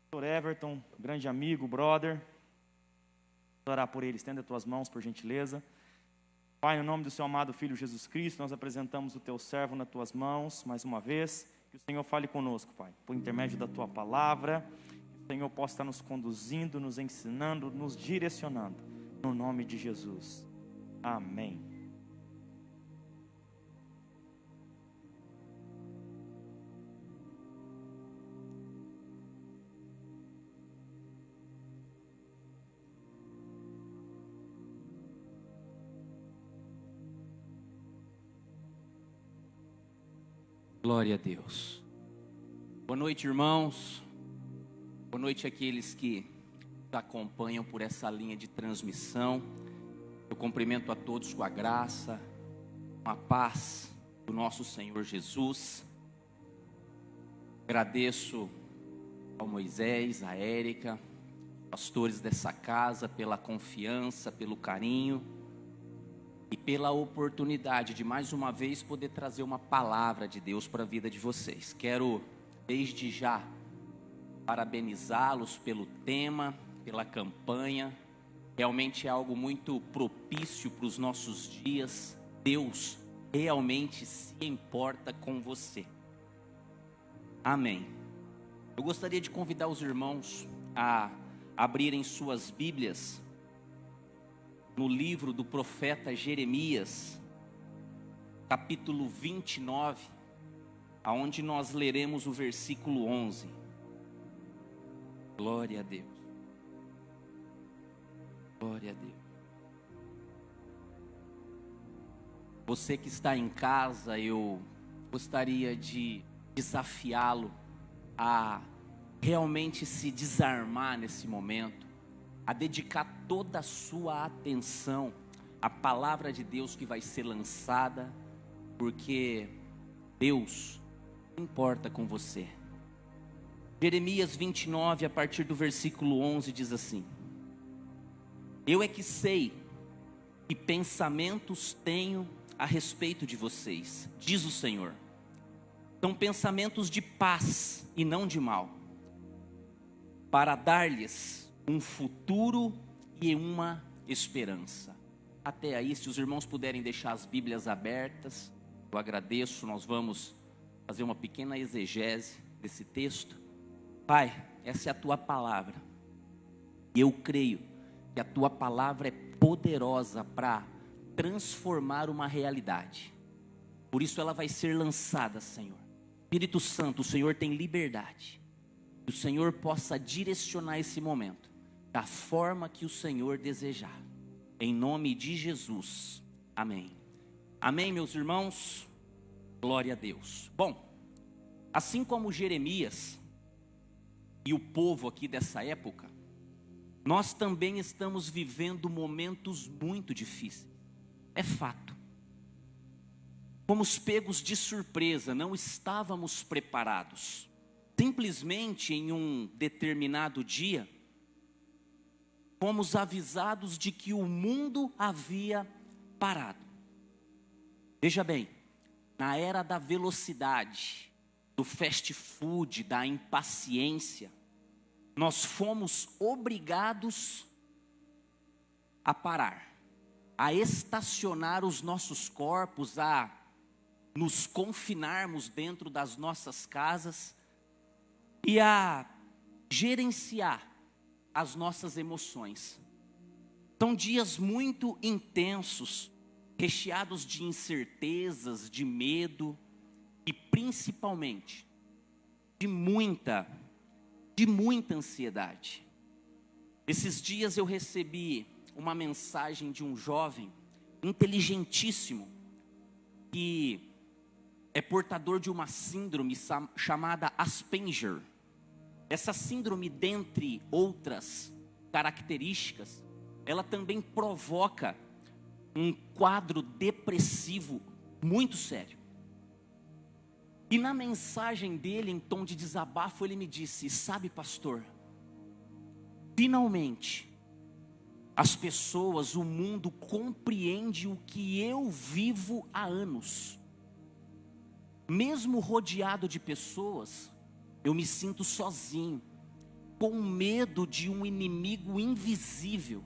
Pastor Everton, grande amigo, brother. Vou orar por ele, estenda as tuas mãos, por gentileza. Pai, no nome do seu amado Filho Jesus Cristo, nós apresentamos o teu servo nas tuas mãos, mais uma vez. Que o Senhor fale conosco, Pai, por intermédio da tua palavra. Que o Senhor possa estar nos conduzindo, nos ensinando, nos direcionando. No nome de Jesus. Amém. Glória a Deus. Boa noite, irmãos. Boa noite àqueles que nos acompanham por essa linha de transmissão. Eu cumprimento a todos com a graça, com a paz do nosso Senhor Jesus. Agradeço ao Moisés, à Érica, pastores dessa casa, pela confiança, pelo carinho e pela oportunidade de mais uma vez poder trazer uma palavra de Deus para a vida de vocês. Quero desde já parabenizá-los pelo tema, pela campanha. Realmente é algo muito propício para os nossos dias. Deus realmente se importa com você. Amém. Eu gostaria de convidar os irmãos a abrirem suas Bíblias no livro do profeta Jeremias, capítulo 29, aonde nós leremos o versículo 11. Glória a Deus. Glória a Deus. Você que está em casa, eu gostaria de desafiá-lo a realmente se desarmar nesse momento, a dedicar toda a sua atenção à palavra de Deus que vai ser lançada, porque Deus importa com você. Jeremias 29, a partir do versículo 11, diz assim: Eu é que sei que pensamentos tenho a respeito de vocês, diz o Senhor. São pensamentos de paz e não de mal, para dar-lhes um futuro e uma esperança. Até aí, se os irmãos puderem deixar as Bíblias abertas, eu agradeço. Nós vamos fazer uma pequena exegese desse texto. Pai, essa é a tua palavra, e eu creio que a tua palavra é poderosa para transformar uma realidade. Por isso ela vai ser lançada, Senhor. Espírito Santo, o Senhor tem liberdade. Que o Senhor possa direcionar esse momento da forma que o Senhor desejar. Em nome de Jesus. Amém. Amém, meus irmãos. Glória a Deus. Bom, assim como Jeremias e o povo aqui dessa época, nós também estamos vivendo momentos muito difíceis. É fato. Fomos pegos de surpresa, não estávamos preparados. Simplesmente em um determinado dia, fomos avisados de que o mundo havia parado. Veja bem, na era da velocidade, do fast food, da impaciência, nós fomos obrigados a parar, a estacionar os nossos corpos, a nos confinarmos dentro das nossas casas e a gerenciar as nossas emoções. São dias muito intensos, recheados de incertezas, de medo e principalmente de muita ansiedade. Esses dias eu recebi uma mensagem de um jovem inteligentíssimo que é portador de uma síndrome chamada Asperger. Essa síndrome, dentre outras características, ela também provoca um quadro depressivo muito sério. E na mensagem dele, em tom de desabafo, ele me disse: sabe, pastor, finalmente as pessoas, o mundo compreende o que eu vivo há anos. Mesmo rodeado de pessoas, eu me sinto sozinho. com medo de um inimigo invisível.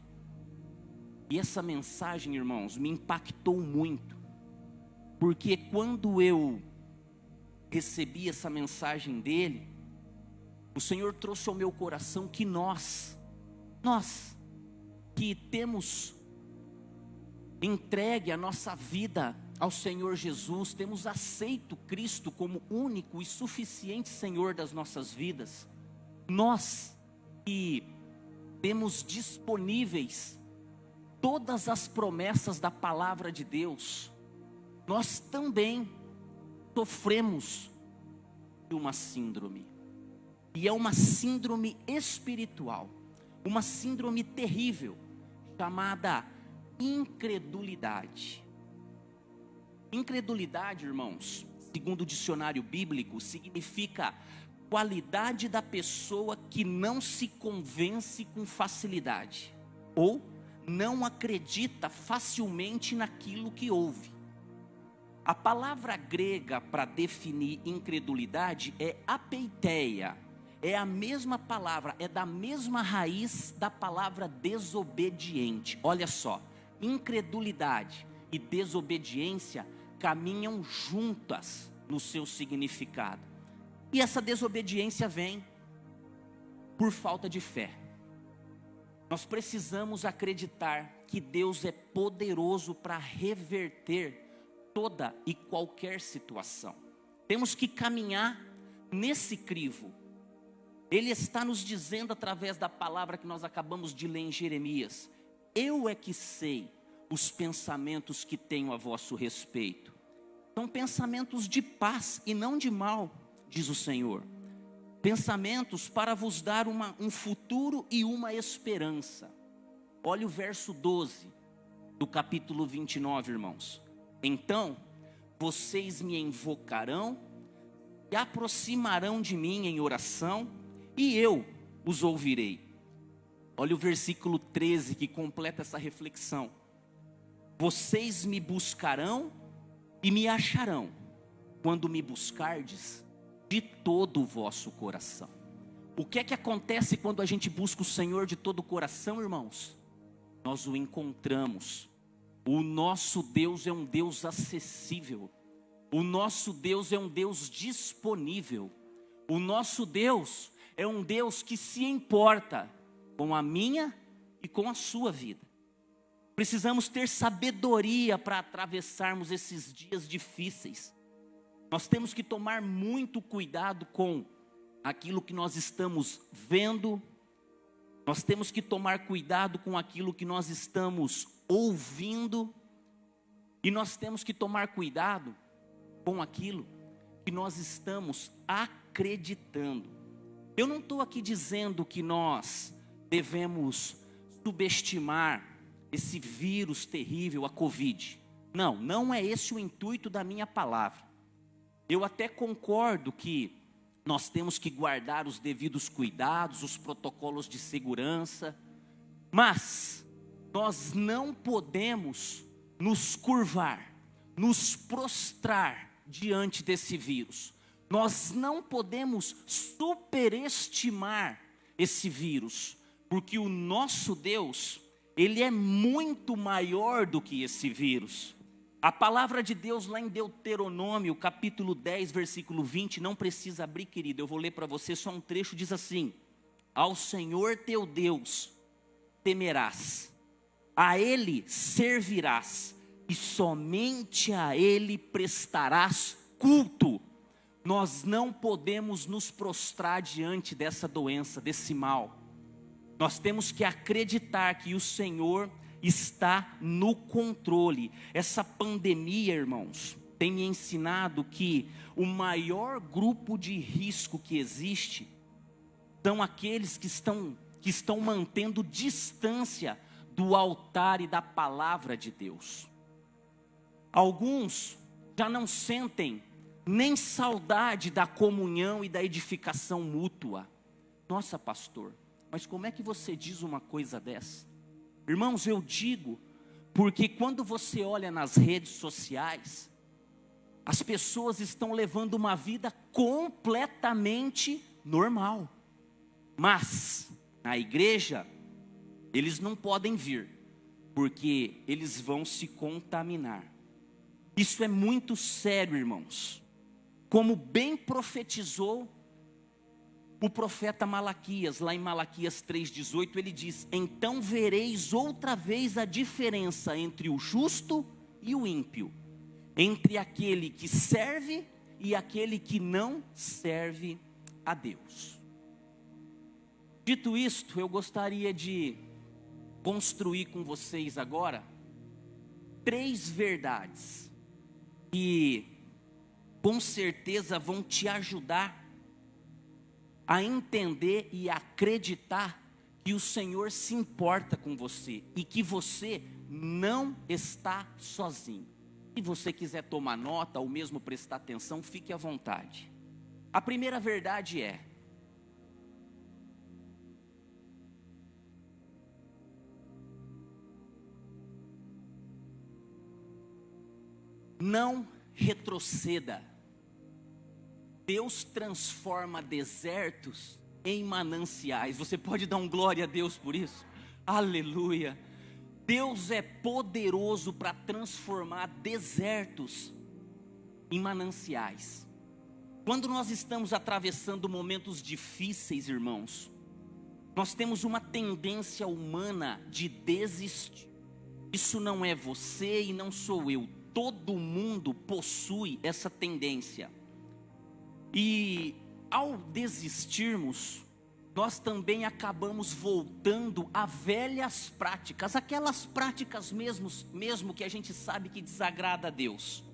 E essa mensagem, irmãos, me impactou muito, porque quando eu recebi essa mensagem dele, o Senhor trouxe ao meu coração que nós que temos entregue a nossa vida ao Senhor Jesus, temos aceito Cristo como único e suficiente Senhor das nossas vidas, nós que temos disponíveis todas as promessas da palavra de Deus, nós também sofremos de uma síndrome, e é uma síndrome espiritual, uma síndrome terrível, chamada incredulidade. Incredulidade, irmãos, segundo o dicionário bíblico, significa qualidade da pessoa que não se convence com facilidade, ou não acredita facilmente naquilo que ouve. A palavra grega para definir incredulidade é apeiteia, é a mesma palavra, é da mesma raiz da palavra desobediente. Olha só, incredulidade e desobediência caminham juntas no seu significado. E essa desobediência vem por falta de fé. Nós precisamos acreditar que Deus é poderoso para reverter toda e qualquer situação. Temos que caminhar nesse crivo. Ele está nos dizendo através da palavra que nós acabamos de ler em Jeremias: eu é que sei os pensamentos que tenho a vosso respeito. São pensamentos de paz e não de mal, diz o Senhor. Pensamentos para vos dar um futuro e uma esperança. Olha o verso 12 do capítulo 29, irmãos. Então vocês me invocarão, se aproximarão de mim em oração, e eu os ouvirei. Olha o versículo 13 que completa essa reflexão. Vocês me buscarão e me acharão, quando me buscardes de todo o vosso coração. O que é que acontece quando a gente busca o Senhor de todo o coração, irmãos? Nós o encontramos. O nosso Deus é um Deus acessível. O nosso Deus é um Deus disponível. O nosso Deus é um Deus que se importa com a minha e com a sua vida. Precisamos ter sabedoria para atravessarmos esses dias difíceis. Nós temos que tomar muito cuidado com aquilo que nós estamos vendo. Nós temos que tomar cuidado com aquilo que nós estamos ouvindo. E nós temos que tomar cuidado com aquilo que nós estamos acreditando. Eu não estou aqui dizendo que nós devemos subestimar esse vírus terrível, a Covid. Não, não é esse o intuito da minha palavra. Eu até concordo que nós temos que guardar os devidos cuidados, os protocolos de segurança, mas nós não podemos nos curvar, nos prostrar diante desse vírus. Nós não podemos superestimar esse vírus, porque o nosso Deus, Ele é muito maior do que esse vírus. A palavra de Deus lá em Deuteronômio, capítulo 10, versículo 20, não precisa abrir, querido, eu vou ler para você só um trecho, diz assim: ao Senhor teu Deus temerás, a Ele servirás, e somente a Ele prestarás culto. Nós não podemos nos prostrar diante dessa doença, desse mal. Nós temos que acreditar que o Senhor está no controle. Essa pandemia, irmãos, tem me ensinado que o maior grupo de risco que existe são aqueles que estão mantendo distância do altar e da palavra de Deus. Alguns já não sentem nem saudade da comunhão e da edificação mútua. Nossa, pastor, mas como é que você diz uma coisa dessa? Irmãos, eu digo porque quando você olha nas redes sociais, as pessoas estão levando uma vida completamente normal. Mas na igreja eles não podem vir, porque eles vão se contaminar. Isso é muito sério, irmãos. Como bem profetizou o profeta Malaquias, lá em Malaquias 3,18, ele diz: então vereis outra vez a diferença entre o justo e o ímpio, entre aquele que serve e aquele que não serve a Deus. Dito isto, eu gostaria de construir com vocês agora 3 verdades que com certeza vão te ajudar a entender e acreditar que o Senhor se importa com você e que você não está sozinho. Se você quiser tomar nota ou mesmo prestar atenção, fique à vontade. A primeira verdade é: não retroceda. Deus transforma desertos em mananciais. Você pode dar um glória a Deus por isso? Aleluia. Deus é poderoso para transformar desertos em mananciais. Quando nós estamos atravessando momentos difíceis, irmãos, nós temos uma tendência humana de desistir. Isso não é você e não sou eu. Todo mundo possui essa tendência. E ao desistirmos, nós também acabamos voltando a velhas práticas, aquelas práticas mesmo que a gente sabe que desagrada a Deus.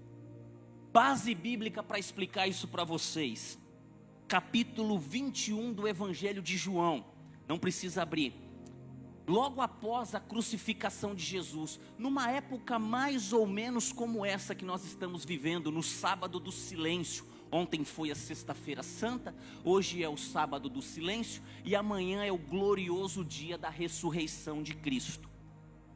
Base bíblica para explicar isso para vocês. Capítulo 21 do Evangelho de João. Não precisa abrir. Logo após a crucificação de Jesus, numa época mais ou menos como essa que nós estamos vivendo, no sábado do silêncio. Ontem foi a sexta-feira santa, hoje é o sábado do silêncio e amanhã é o glorioso dia da ressurreição de Cristo.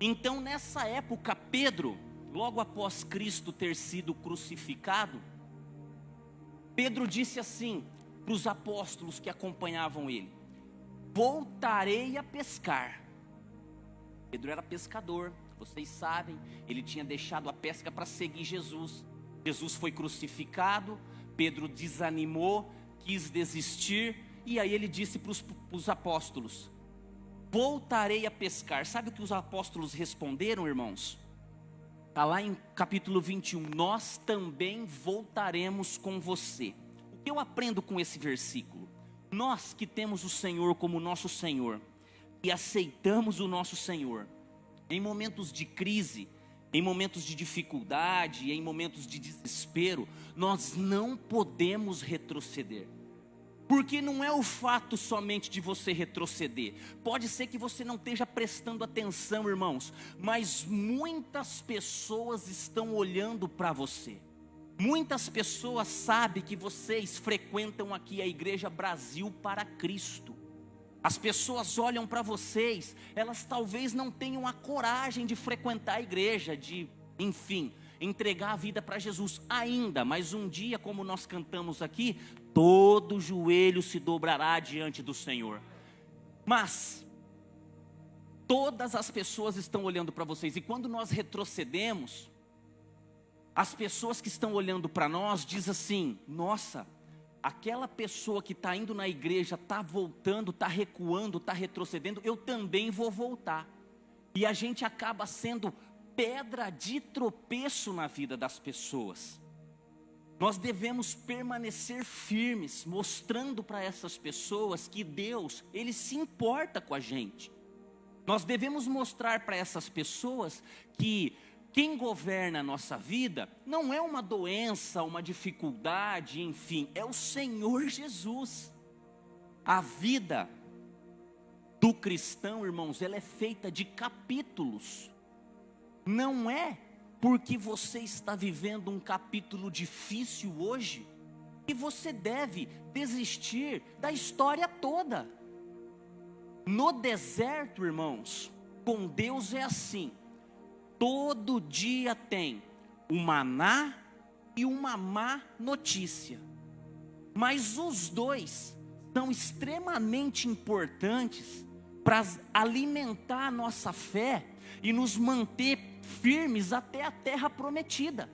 Então nessa época Pedro, logo após Cristo ter sido crucificado, Pedro disse assim para os apóstolos que acompanhavam ele: voltarei a pescar. Pedro era pescador, vocês sabem, ele tinha deixado a pesca para seguir Jesus. Jesus foi crucificado, Pedro desanimou, quis desistir, e aí ele disse para os apóstolos: voltarei a pescar. Sabe o que os apóstolos responderam, irmãos? Está lá em capítulo 21, nós também voltaremos com você. O que eu aprendo com esse versículo? Nós que temos o Senhor como nosso Senhor, e aceitamos o nosso Senhor, em momentos de crise, em momentos de dificuldade, em momentos de desespero, nós não podemos retroceder. Porque não é o fato somente de você retroceder. Pode ser que você não esteja prestando atenção, irmãos, mas muitas pessoas estão olhando para você. Muitas pessoas sabem que vocês frequentam aqui a Igreja Brasil para Cristo. As pessoas olham para vocês, elas talvez não tenham a coragem de frequentar a igreja, de, enfim, entregar a vida para Jesus ainda, mas um dia, como nós cantamos aqui, todo joelho se dobrará diante do Senhor. Mas todas as pessoas estão olhando para vocês, e quando nós retrocedemos, as pessoas que estão olhando para nós dizem assim: nossa, aquela pessoa que está indo na igreja, está voltando, está recuando, está retrocedendo, eu também vou voltar. E a gente acaba sendo pedra de tropeço na vida das pessoas. Nós devemos permanecer firmes, mostrando para essas pessoas que Deus, Ele se importa com a gente. Nós devemos mostrar para essas pessoas que quem governa a nossa vida não é uma doença, uma dificuldade, enfim, é o Senhor Jesus. A vida do cristão, irmãos, ela é feita de capítulos. Não é porque você está vivendo um capítulo difícil hoje que você deve desistir da história toda. No deserto, irmãos, com Deus é assim. Todo dia tem uma má e uma má notícia. Mas os dois são extremamente importantes para alimentar a nossa fé e nos manter firmes até a terra prometida.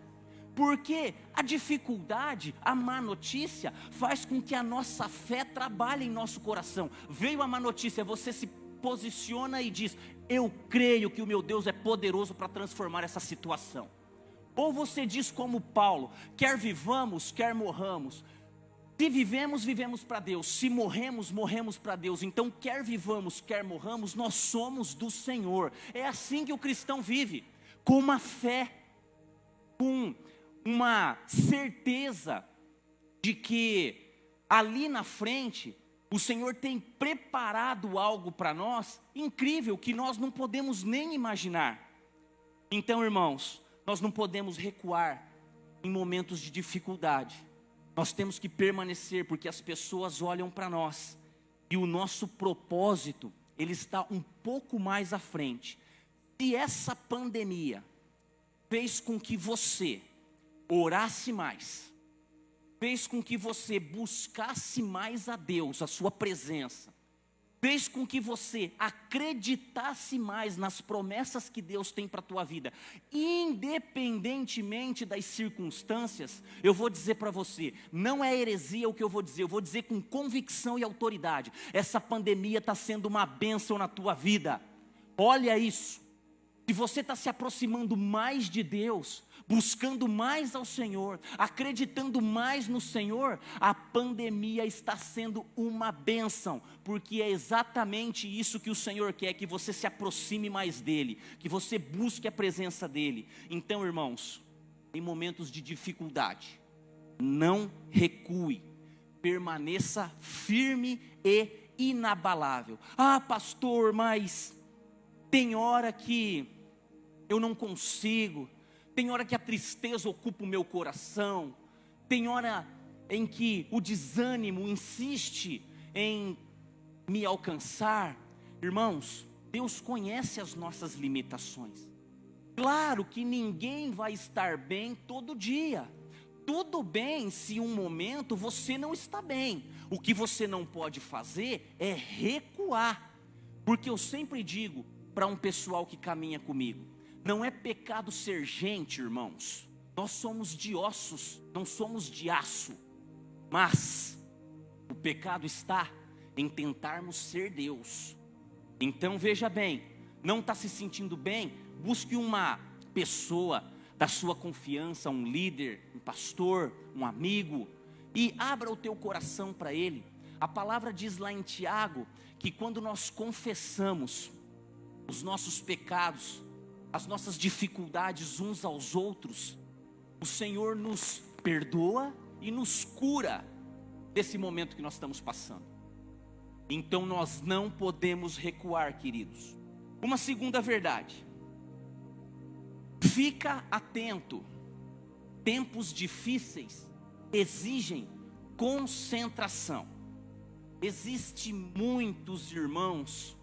Porque a dificuldade, a má notícia, faz com que a nossa fé trabalhe em nosso coração. Veio a má notícia, você se posiciona e diz: eu creio que o meu Deus é poderoso para transformar essa situação. Ou você diz como Paulo: quer vivamos, quer morramos. Se vivemos, vivemos para Deus. Se morremos, morremos para Deus. Então, quer vivamos, quer morramos, nós somos do Senhor. É assim que o cristão vive, com uma fé, com uma certeza de que ali na frente o Senhor tem preparado algo para nós incrível, que nós não podemos nem imaginar. Então, irmãos, nós não podemos recuar em momentos de dificuldade. Nós temos que permanecer, porque as pessoas olham para nós e o nosso propósito, ele está um pouco mais à frente. Se essa pandemia fez com que você orasse mais, fez com que você buscasse mais a Deus, a sua presença, fez com que você acreditasse mais nas promessas que Deus tem para a tua vida, independentemente das circunstâncias, eu vou dizer para você, não é heresia o que eu vou dizer com convicção e autoridade, essa pandemia está sendo uma bênção na tua vida. Olha isso, se você está se aproximando mais de Deus, buscando mais ao Senhor, acreditando mais no Senhor, a pandemia está sendo uma bênção, porque é exatamente isso que o Senhor quer, que você se aproxime mais dEle, que você busque a presença dEle. Então, irmãos, em momentos de dificuldade, não recue, permaneça firme e inabalável. Ah, pastor, mas tem hora que eu não consigo, tem hora que a tristeza ocupa o meu coração, tem hora em que o desânimo insiste em me alcançar. Irmãos, Deus conhece as nossas limitações. Claro que ninguém vai estar bem todo dia. Tudo bem se um momento você não está bem. O que você não pode fazer é recuar. Porque eu sempre digo para um pessoal que caminha comigo, não é pecado ser gente, irmãos. Nós somos de ossos, não somos de aço. Mas o pecado está em tentarmos ser Deus. Então veja bem, não está se sentindo bem? Busque uma pessoa da sua confiança, um líder, um pastor, um amigo, e abra o teu coração para ele. A palavra diz lá em Tiago, que quando nós confessamos os nossos pecados, as nossas dificuldades uns aos outros, o Senhor nos perdoa e nos cura desse momento que nós estamos passando. Então nós não podemos recuar, queridos. Uma segunda verdade: fica atento. Tempos difíceis exigem concentração. Existem muitos irmãos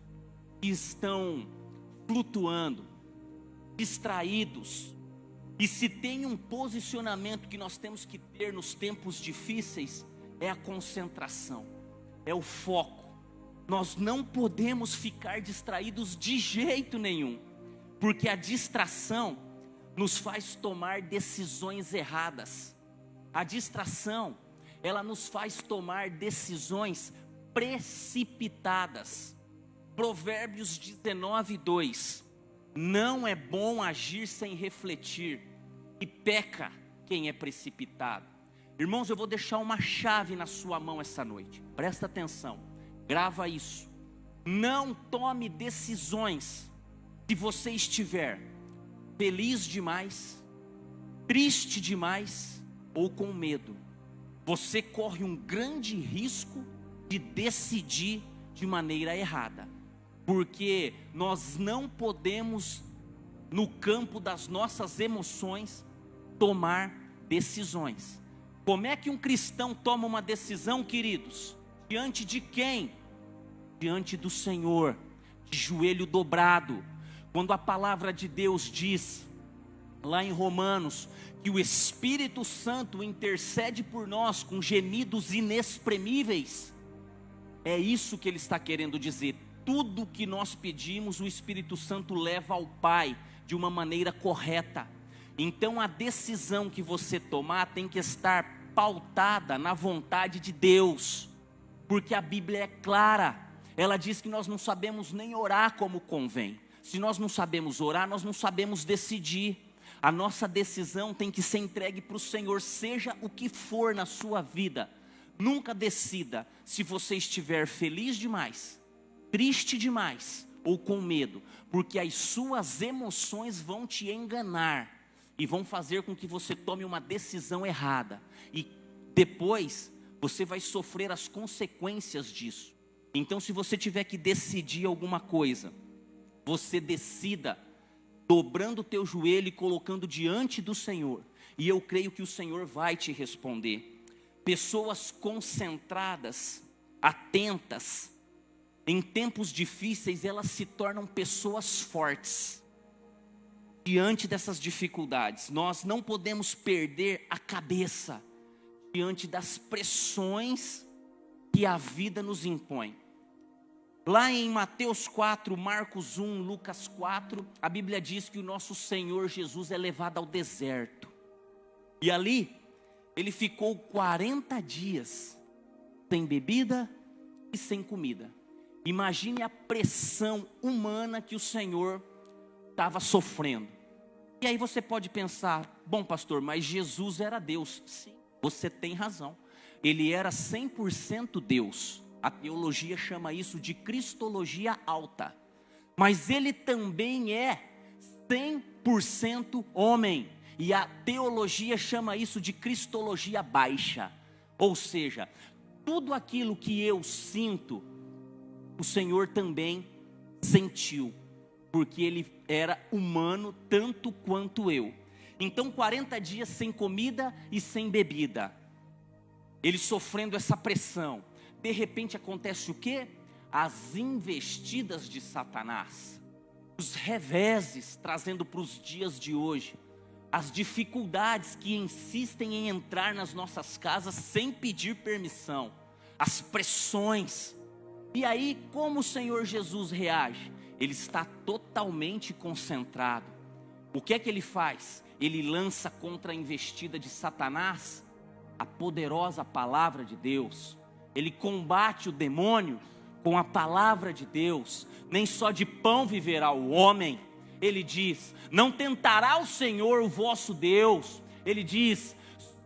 que estão flutuando, distraídos, e se tem um posicionamento que nós temos que ter nos tempos difíceis, é a concentração, é o foco. Nós não podemos ficar distraídos de jeito nenhum, porque a distração nos faz tomar decisões erradas. A distração, ela nos faz tomar decisões precipitadas. Provérbios 19:2: não é bom agir sem refletir, e peca quem é precipitado. Irmãos, eu vou deixar uma chave na sua mão essa noite, presta atenção, grava isso. Não tome decisões se você estiver feliz demais, triste demais ou com medo. Você corre um grande risco de decidir de maneira errada, porque nós não podemos, no campo das nossas emoções, tomar decisões. Como é que um cristão toma uma decisão, queridos? Diante de quem? Diante do Senhor, de joelho dobrado. Quando a palavra de Deus diz, lá em Romanos, que o Espírito Santo intercede por nós com gemidos inexprimíveis, É isso que ele está querendo dizer. Tudo que nós pedimos, o Espírito Santo leva ao Pai de uma maneira correta. Então a decisão que você tomar tem que estar pautada na vontade de Deus, porque a Bíblia é clara. Ela diz que nós não sabemos nem orar como convém. Se nós não sabemos orar, nós não sabemos decidir. A nossa decisão tem que ser entregue para o Senhor, seja o que for na sua vida. Nunca decida se você estiver feliz demais, triste demais ou com medo, porque as suas emoções vão te enganar e vão fazer com que você tome uma decisão errada, e depois você vai sofrer as consequências disso. Então, se você tiver que decidir alguma coisa, você decida dobrando o teu joelho e colocando diante do Senhor, e eu creio que o Senhor vai te responder. Pessoas concentradas, atentas, em tempos difíceis, elas se tornam pessoas fortes. Diante dessas dificuldades, nós não podemos perder a cabeça diante das pressões que a vida nos impõe. Lá em Mateus 4, Marcos 1, Lucas 4, a Bíblia diz que o nosso Senhor Jesus é levado ao deserto. E ali, ele ficou 40 dias sem bebida e sem comida. Imagine a pressão humana que o Senhor estava sofrendo. E aí você pode pensar, bom pastor, mas Jesus era Deus. Sim, você tem razão. Ele era 100% Deus. A teologia chama isso de cristologia alta. Mas ele também é 100% homem. E a teologia chama isso de cristologia baixa. Ou seja, tudo aquilo que eu sinto, o Senhor também sentiu, porque ele era humano tanto quanto eu. Então 40 dias sem comida e sem bebida, ele sofrendo essa pressão. De repente acontece o quê? As investidas de Satanás, os reveses, trazendo para os dias de hoje, as dificuldades que insistem em entrar nas nossas casas sem pedir permissão, as pressões. E aí, como o Senhor Jesus reage? Ele está totalmente concentrado. O que é que ele faz? Ele lança contra a investida de Satanás a poderosa palavra de Deus. Ele combate o demônio com a palavra de Deus. Nem só de pão viverá o homem. Ele diz, não tentará o Senhor o vosso Deus. Ele diz,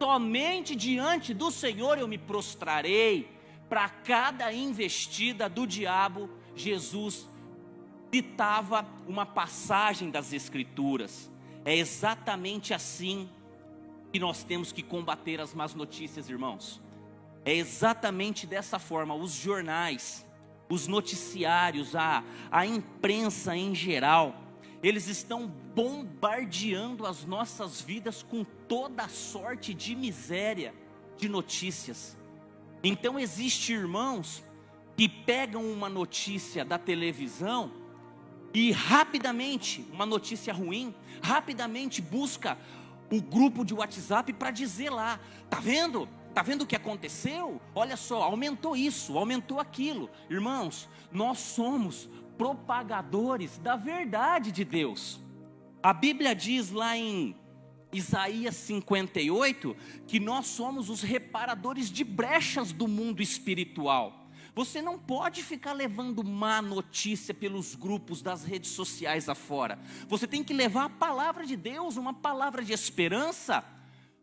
somente diante do Senhor eu me prostrarei. Para cada investida do diabo, Jesus citava uma passagem das Escrituras. É exatamente assim que nós temos que combater as más notícias, irmãos. É exatamente dessa forma. Os jornais, os noticiários, a imprensa em geral, eles estão bombardeando as nossas vidas com toda a sorte de miséria de notícias. Então existe irmãos que pegam uma notícia da televisão e rapidamente, uma notícia ruim, rapidamente busca o grupo de WhatsApp para dizer lá, tá vendo? Tá vendo o que aconteceu? Olha só, aumentou isso, aumentou aquilo. Irmãos, nós somos propagadores da verdade de Deus. A Bíblia diz lá em Isaías 58, que nós somos os reparadores de brechas do mundo espiritual. Você não pode ficar levando má notícia pelos grupos das redes sociais afora. Você tem que levar a palavra de Deus, uma palavra de esperança.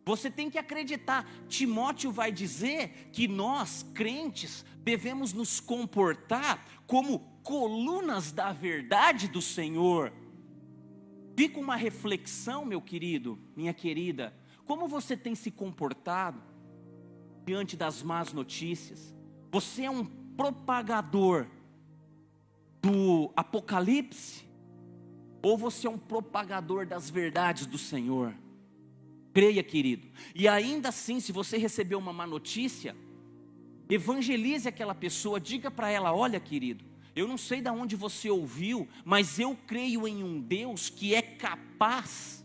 Você tem que acreditar. Timóteo vai dizer que nós, crentes, devemos nos comportar como colunas da verdade do Senhor. Fica uma reflexão, meu querido, minha querida, como você tem se comportado diante das más notícias? Você é um propagador do Apocalipse? Ou você é um propagador das verdades do Senhor? Creia, querido. E ainda assim, se você recebeu uma má notícia, evangelize aquela pessoa, diga para ela, olha, querido, eu não sei de onde você ouviu, mas eu creio em um Deus que é capaz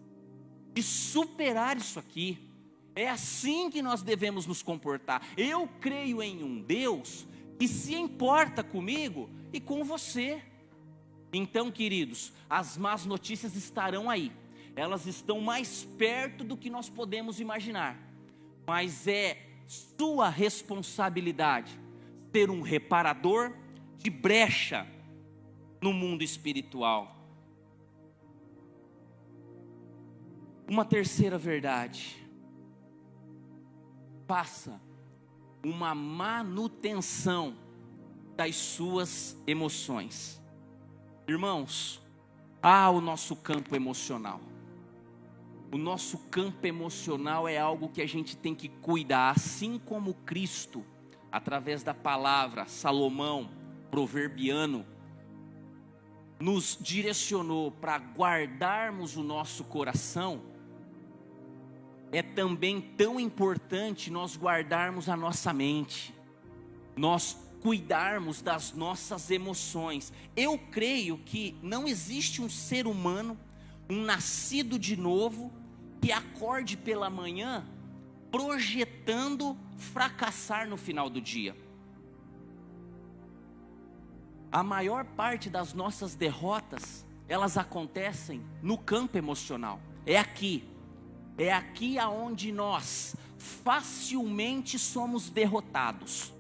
de superar isso aqui. É assim que nós devemos nos comportar. Eu creio em um Deus que se importa comigo e com você. Então, queridos, as más notícias estarão aí. Elas estão mais perto do que nós podemos imaginar. Mas é sua responsabilidade ser um reparador de brecha no mundo espiritual. Uma terceira verdade: faça uma manutenção das suas emoções. Irmãos, há o nosso campo emocional. O nosso campo emocional é algo que a gente tem que cuidar, assim como Cristo, através da palavra, Salomão, proverbiano, nos direcionou para guardarmos o nosso coração. É também tão importante nós guardarmos a nossa mente, nós cuidarmos das nossas emoções. Eu creio que não existe um ser humano, um nascido de novo, que acorde pela manhã projetando fracassar no final do dia. A maior parte das nossas derrotas, elas acontecem no campo emocional. É aqui aonde nós facilmente somos derrotados.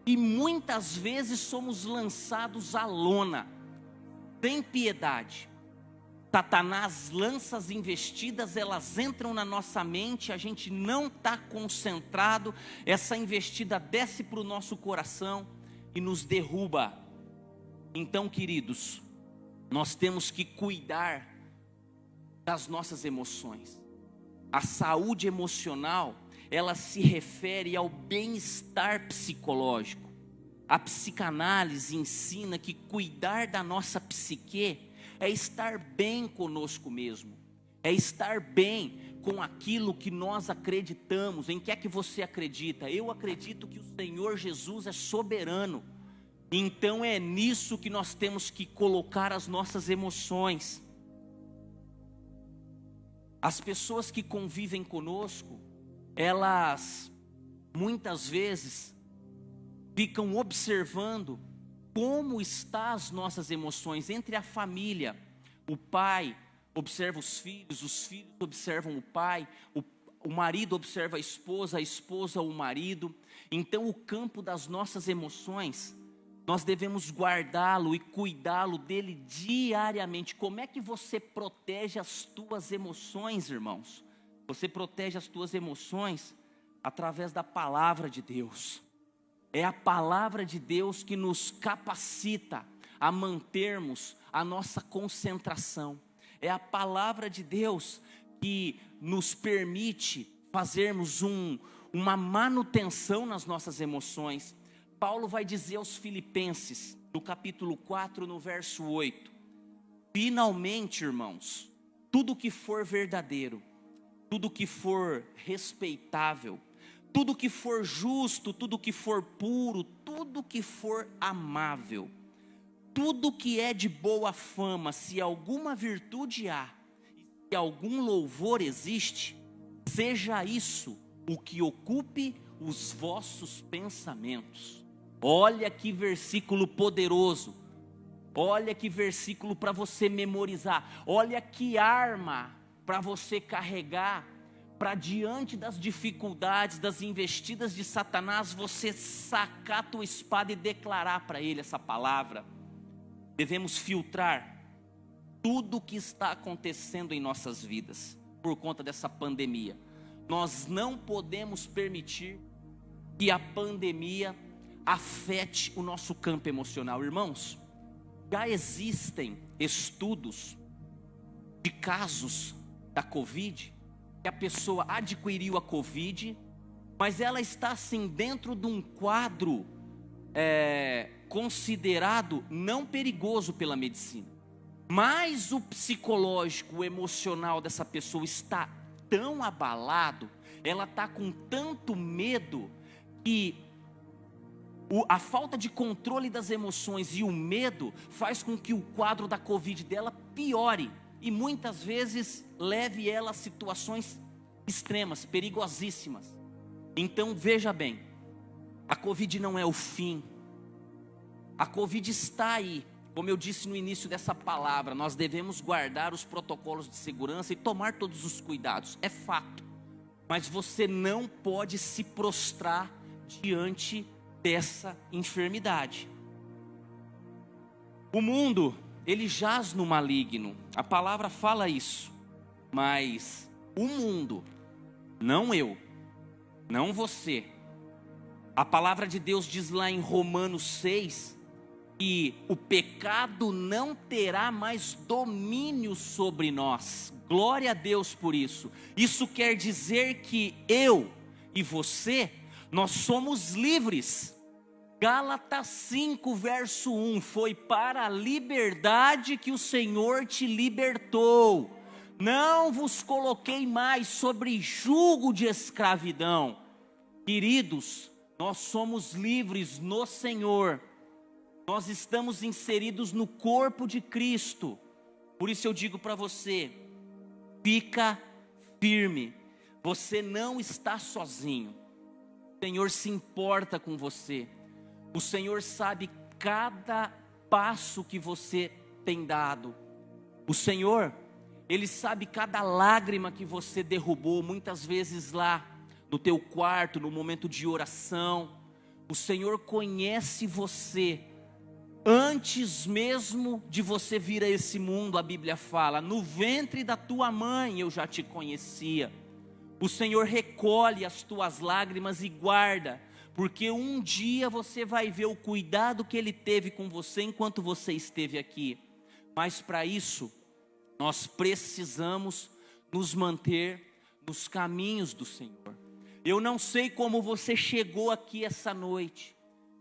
E muitas vezes somos lançados à lona, sem piedade. Satanás lança as investidas, elas entram na nossa mente, a gente não está concentrado, essa investida desce para o nosso coração e nos derruba. Então, queridos, nós temos que cuidar das nossas emoções. A saúde emocional, ela se refere ao bem-estar psicológico. A psicanálise ensina que cuidar da nossa psique é estar bem conosco mesmo, é estar bem com aquilo que nós acreditamos. Em que é que você acredita? Eu acredito que o Senhor Jesus é soberano, então é nisso que nós temos que colocar as nossas emoções. As pessoas que convivem conosco, elas muitas vezes ficam observando como estão as nossas emoções entre a família. O pai observa os filhos observam o pai, o marido observa a esposa o marido. Então o campo das nossas emoções, nós devemos guardá-lo e cuidá-lo dele diariamente. Como é que você protege as tuas emoções, irmãos? Você protege as tuas emoções através da palavra de Deus. É a palavra de Deus que nos capacita a mantermos a nossa concentração. É a palavra de Deus que nos permite fazermos uma manutenção nas nossas emoções. Paulo vai dizer aos Filipenses, no capítulo 4, no verso 8: finalmente, irmãos, tudo que for verdadeiro, tudo que for respeitável, tudo que for justo, tudo que for puro, tudo que for amável, tudo que é de boa fama, se alguma virtude há, se algum louvor existe, seja isso o que ocupe os vossos pensamentos. Olha que versículo poderoso, olha que versículo para você memorizar, olha que arma para você carregar, para diante das dificuldades, das investidas de Satanás, você sacar a tua espada e declarar para ele essa palavra. Devemos filtrar tudo o que está acontecendo em nossas vidas, por conta dessa pandemia. Nós não podemos permitir que a pandemia afete o nosso campo emocional. Irmãos, já existem estudos de casos da Covid, que a pessoa adquiriu a Covid, mas ela está assim dentro de um quadro considerado não perigoso pela medicina, mas o psicológico, o emocional dessa pessoa está tão abalado, ela está com tanto medo, que a falta de controle das emoções e o medo faz com que o quadro da Covid dela piore, e muitas vezes leve ela a situações extremas, perigosíssimas. Então veja bem, a Covid não é o fim, A Covid está aí. Como eu disse no início dessa palavra, nós devemos guardar os protocolos de segurança e tomar todos os cuidados. É fato. Mas você não pode se prostrar diante dessa enfermidade. O mundo, ele jaz no maligno. A palavra fala isso. Mas o mundo, não eu, não você. A palavra de Deus diz lá em Romanos 6 que o pecado não terá mais domínio sobre nós. Glória a Deus por isso. Isso quer dizer que eu e você, nós somos livres. Gálatas 5, verso 1, foi para a liberdade que o Senhor te libertou. Não vos coloquei mais sobre jugo de escravidão. Queridos, nós somos livres no Senhor. Nós estamos inseridos no corpo de Cristo. Por isso eu digo para você, fica firme. Você não está sozinho. O Senhor se importa com você. O Senhor sabe cada passo que você tem dado. O Senhor, Ele sabe cada lágrima que você derrubou, muitas vezes lá no teu quarto, no momento de oração. O Senhor conhece você antes mesmo de você vir a esse mundo. A Bíblia fala, no ventre da tua mãe eu já te conhecia. O Senhor recolhe as tuas lágrimas e guarda, porque um dia você vai ver o cuidado que Ele teve com você enquanto você esteve aqui. Mas para isso, nós precisamos nos manter nos caminhos do Senhor. Eu não sei como você chegou aqui essa noite.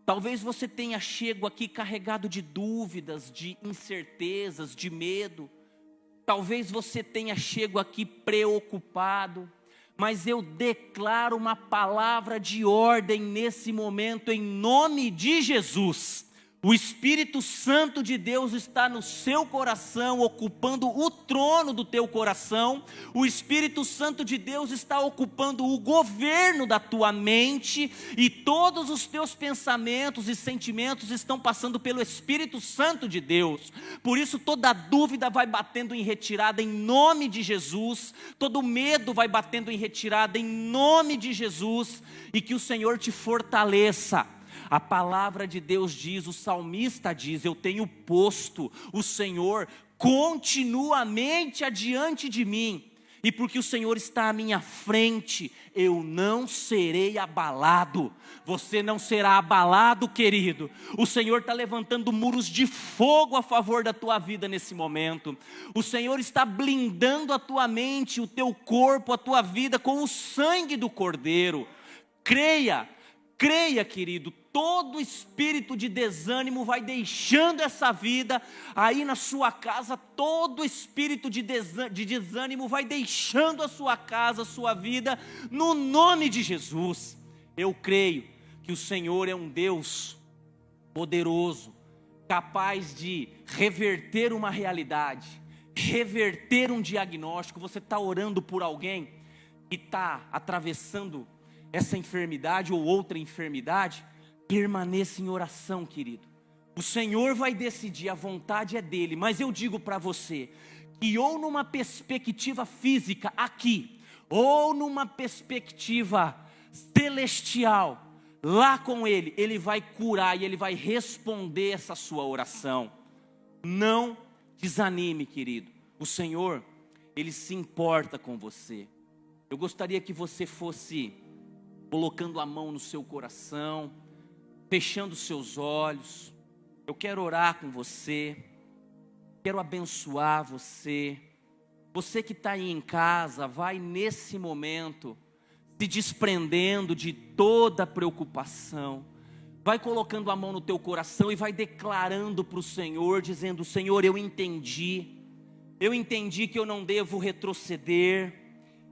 Talvez você tenha chegado aqui carregado de dúvidas, de incertezas, de medo. Talvez você tenha chegado aqui preocupado. Mas eu declaro uma palavra de ordem nesse momento, em nome de Jesus. O Espírito Santo de Deus está no seu coração, ocupando o trono do teu coração. O Espírito Santo de Deus está ocupando o governo da tua mente, e todos os teus pensamentos e sentimentos estão passando pelo Espírito Santo de Deus. Por isso toda dúvida vai batendo em retirada em nome de Jesus, todo medo vai batendo em retirada em nome de Jesus, e que o Senhor te fortaleça. A palavra de Deus diz, o salmista diz, eu tenho posto o Senhor continuamente adiante de mim, e porque o Senhor está à minha frente, eu não serei abalado. Você não será abalado, querido. O Senhor está levantando muros de fogo a favor da tua vida nesse momento. O Senhor está blindando a tua mente, o teu corpo, a tua vida com o sangue do Cordeiro. Creia, querido. Todo espírito de desânimo vai deixando essa vida aí na sua casa. Todo espírito de desânimo vai deixando a sua casa, a sua vida, no nome de Jesus. Eu creio que o Senhor é um Deus poderoso, capaz de reverter uma realidade, reverter um diagnóstico. Você está orando por alguém que está atravessando essa enfermidade ou outra enfermidade? Permaneça em oração, querido. O Senhor vai decidir, a vontade é dEle. Mas eu digo para você, que ou numa perspectiva física aqui, ou numa perspectiva celestial, lá com Ele, Ele vai curar e Ele vai responder essa sua oração. Não desanime, querido. O Senhor, Ele se importa com você. Eu gostaria que você fosse colocando a mão no seu coração, fechando seus olhos. Eu quero orar com você, quero abençoar você. Você que está aí em casa, vai nesse momento se desprendendo de toda preocupação. Vai colocando a mão no teu coração e vai declarando para o Senhor, dizendo: Senhor, eu entendi que eu não devo retroceder,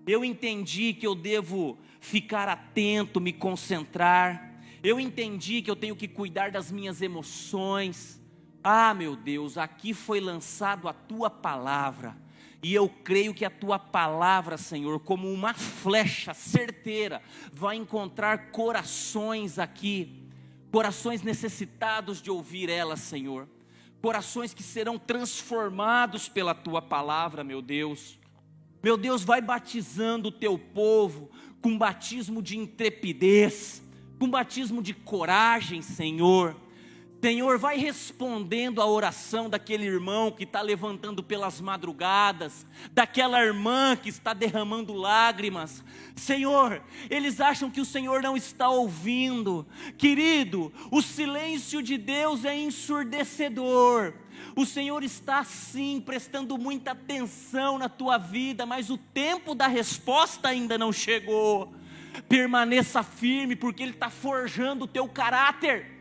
eu entendi que eu devo ficar atento, me concentrar. Eu entendi que eu tenho que cuidar das minhas emoções. Ah, meu Deus, aqui foi lançado a Tua palavra. E eu creio que a Tua palavra, Senhor, como uma flecha certeira, vai encontrar corações aqui. corações necessitados de ouvir ela, Senhor, corações que serão transformados pela tua palavra, meu Deus. Meu Deus, vai batizando o teu povo com batismo de intrepidez, com batismo de coragem, Senhor. Senhor, vai respondendo a oração daquele irmão que está levantando pelas madrugadas, daquela irmã que está derramando lágrimas. Senhor, eles acham que o Senhor não está ouvindo. Querido, o silêncio de Deus é ensurdecedor. O Senhor está sim prestando muita atenção na tua vida, mas o tempo da resposta ainda não chegou. Permaneça firme, porque Ele está forjando o teu caráter.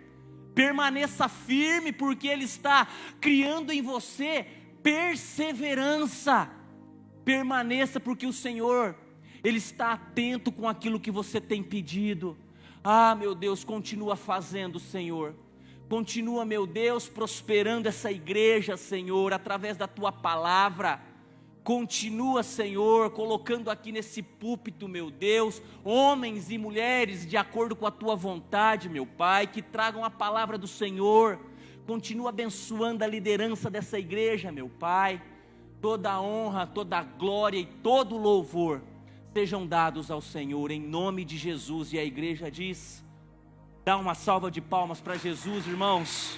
Permaneça firme, porque Ele está criando em você perseverança. Permaneça, porque o Senhor, Ele está atento com aquilo que você tem pedido. Ah, meu Deus, continua fazendo, Senhor. Continua, meu Deus, prosperando essa igreja, Senhor, através da tua palavra. Continua, Senhor, colocando aqui nesse púlpito, meu Deus, homens e mulheres de acordo com a tua vontade, meu Pai, que tragam a palavra do Senhor. Continua abençoando a liderança dessa igreja, meu Pai. Toda a honra, toda a glória e todo o louvor sejam dados ao Senhor, em nome de Jesus. E a igreja diz: dá uma salva de palmas para Jesus, irmãos.